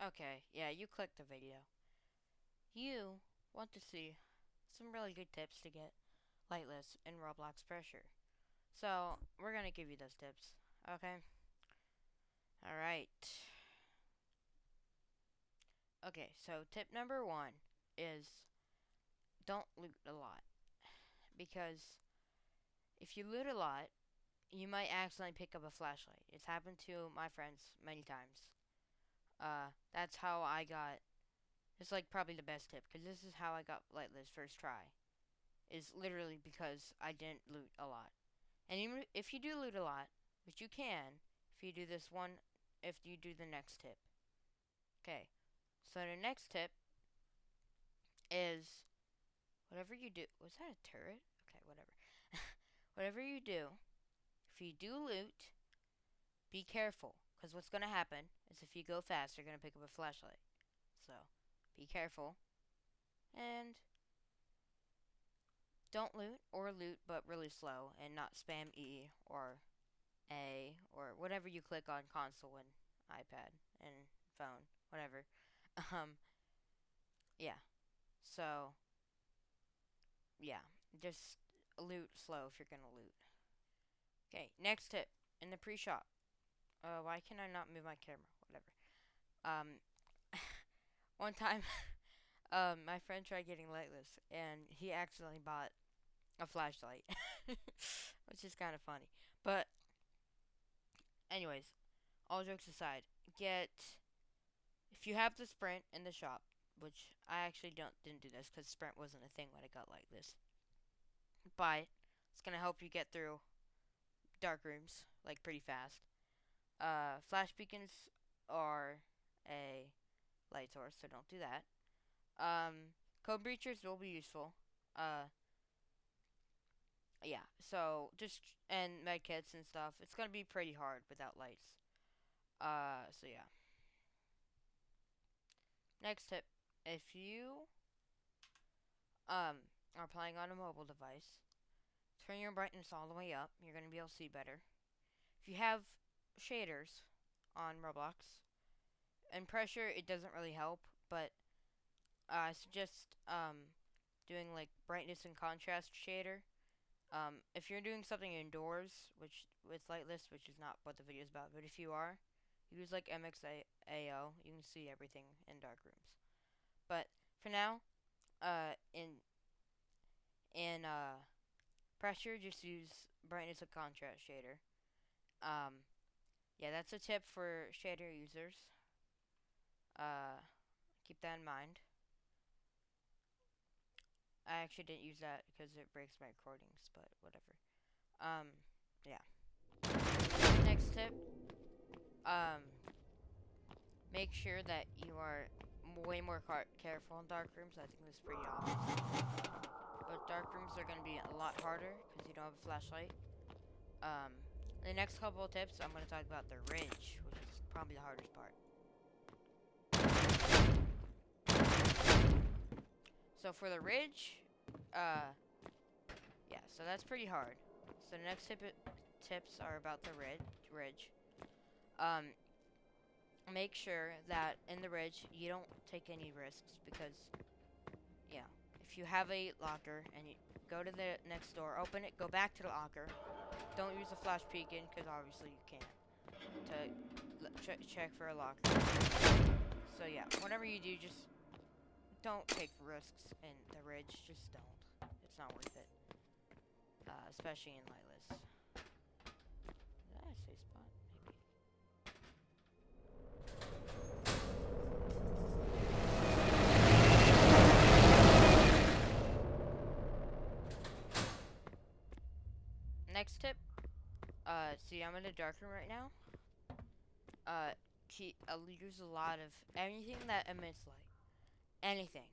Okay, yeah, you clicked the video. You want to see some really good tips to get Lightless in Roblox Pressure. So, we're gonna give you those tips, okay? Alright. Okay, so tip number one is don't loot a lot. Because if you loot a lot, you might accidentally pick up a flashlight. It's happened to my friends many times. That's how I got. It's like probably the best tip because this is how I got Lightless first try. Is literally because I didn't loot a lot. And even if you do loot a lot, which you can, if you do this one, if you do the next tip. Okay, so the next tip is whatever you do. Was that a turret? Okay, whatever. Whatever you do, if you do loot, be careful. Because what's going to happen is if you go fast, you're going to pick up a flashlight. So, be careful. And don't loot or loot, but really slow and not spam E or A or whatever you click on console and iPad and phone, whatever. Um, yeah. So, yeah, just loot slow if you're gonna loot. Okay, next tip in the pre-shop. Why can I not move my camera? Whatever. Um, one time, my friend tried getting Lightless, and he accidentally bought a flashlight, which is kind of funny. But, anyways, all jokes aside, get if you have the sprint in the shop, which I actually didn't do this because sprint wasn't a thing when I got Lightless, but it's gonna help you get through dark rooms like pretty fast. Flash beacons are a light source, so don't do that. Code breachers will be useful. Uh, yeah. So just and medkits and stuff. It's gonna be pretty hard without lights. So yeah. Next tip: if you are playing on a mobile device, turn your brightness all the way up. You're gonna be able to see better. If you have shaders on Roblox and pressure, it doesn't really help, but I suggest doing like brightness and contrast shader. If you're doing something indoors, which with Lightless, which is not what the video is about, but if you are, use like MXAO. You can see everything in dark rooms. But for now, in pressure, just use brightness and contrast shader. Um, yeah, that's a tip for shader users. Uh, keep that in mind. I actually didn't use that because it breaks my recordings, but whatever. Um, yeah. Next tip, um, make sure that you are way more careful in dark rooms. I think this is pretty obvious. But dark rooms are going to be a lot harder because you don't have a flashlight. Um, the next couple of tips, I'm going to talk about the ridge, which is probably the hardest part. So for the ridge, yeah, so that's pretty hard. So the next tips are about the ridge. Um, make sure that in the ridge you don't take any risks because, yeah, if you have a locker and you go to the next door, open it, go back to the locker. Don't use the flash beacon because obviously you can't to check for a locker. So yeah, whatever you do, just don't take risks in the ridge. Just don't. It's not worth it. Especially in Lightless. Did I say spot? Maybe. Next tip. See, I'm in a dark room right now. Use a lot of anything that emits light. Anything.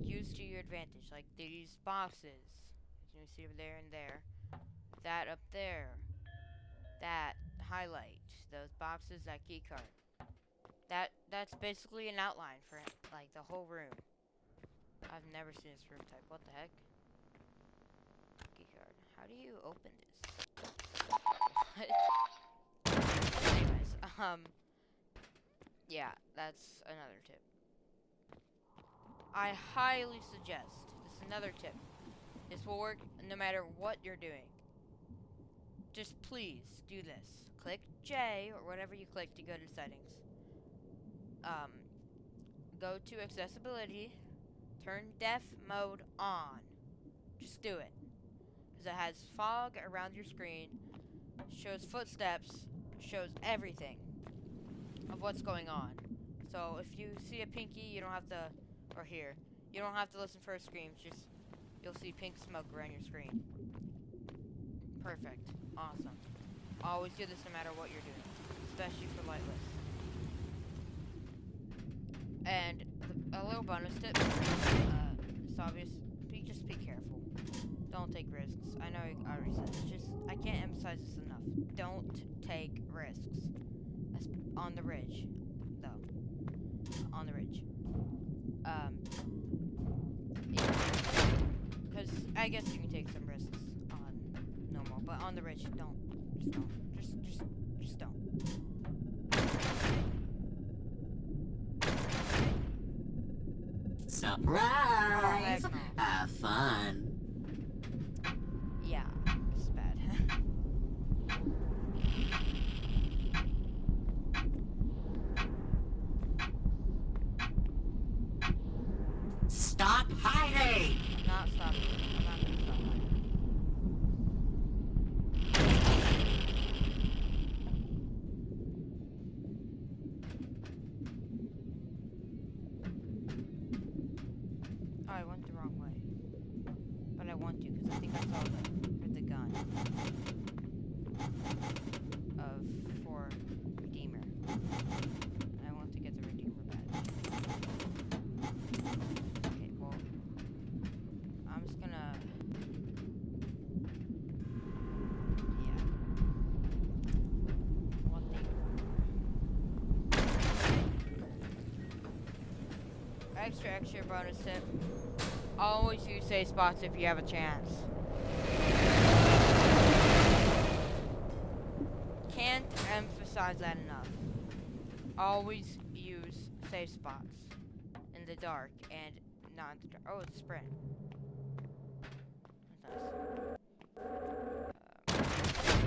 Use to your advantage. Like these boxes. As you can see over there and there. That up there. That highlight. Those boxes, that key card. That's basically an outline for like the whole room. I've never seen this room type. What the heck? Key card. How do you open this? Anyways, Yeah, that's another tip. I highly suggest, this is another tip. This will work no matter what you're doing. Just please do this. Click J or whatever you click to go to settings. Go to accessibility, turn deaf mode on. Just do it. Because it has fog around your screen, shows footsteps, shows everything of what's going on. So if you see a pinky, you don't have to, or here, you don't have to listen for a scream. Just, you'll see pink smoke around your screen. Perfect. Awesome. Always do this no matter what you're doing, especially for Lightless. And a little bonus tip, it's obvious, just be careful. Don't take risks. I know I already said this, just, I can't emphasize this enough. Don't take risks. On the ridge, though. On the ridge. Yeah. Because I guess you can take some risks on normal, but on the ridge, don't. Just don't. Just don't. Surprise! Oh, Have fun. Yeah, it's bad. Stop hiding! I'm not stopping. I'm not gonna stop hiding. Oh, I went the wrong way. But I want to, because I think I saw the gun. For Redeemer. I want to get the Redeemer badge. Okay, well, I'm just gonna... Yeah. What the... Extra bonus tip. Always use safe spots if you have a chance. Can't emphasize that enough. Always use safe spots in the dark and not in the dark. Oh, it's a sprint. That's nice.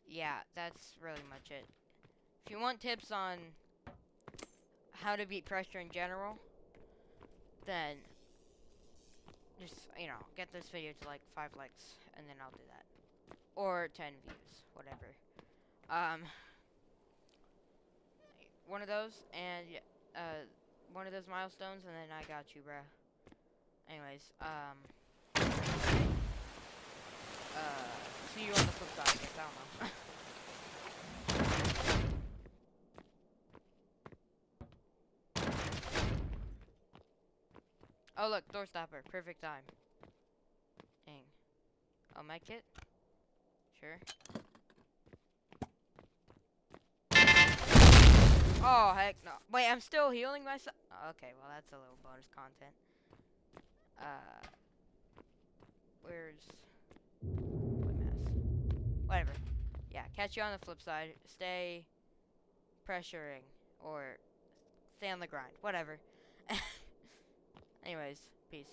Yeah, that's really much it. If you want tips on how to beat pressure in general, then just, get this video to like 5 likes, and then I'll do that. Or 10 views, whatever. One of those, and one of those milestones, and then I got you, bruh. Anyways, see you on the flip side, I guess, I don't know. Oh, look, door stopper, perfect time. Dang. Oh, my kit? Sure. Oh, heck no. Wait, I'm still healing myself? Okay, well, that's a little bonus content. Where's... Whatever. Yeah, catch you on the flip side. Stay pressuring. Or stay on the grind. Whatever. Anyways, peace.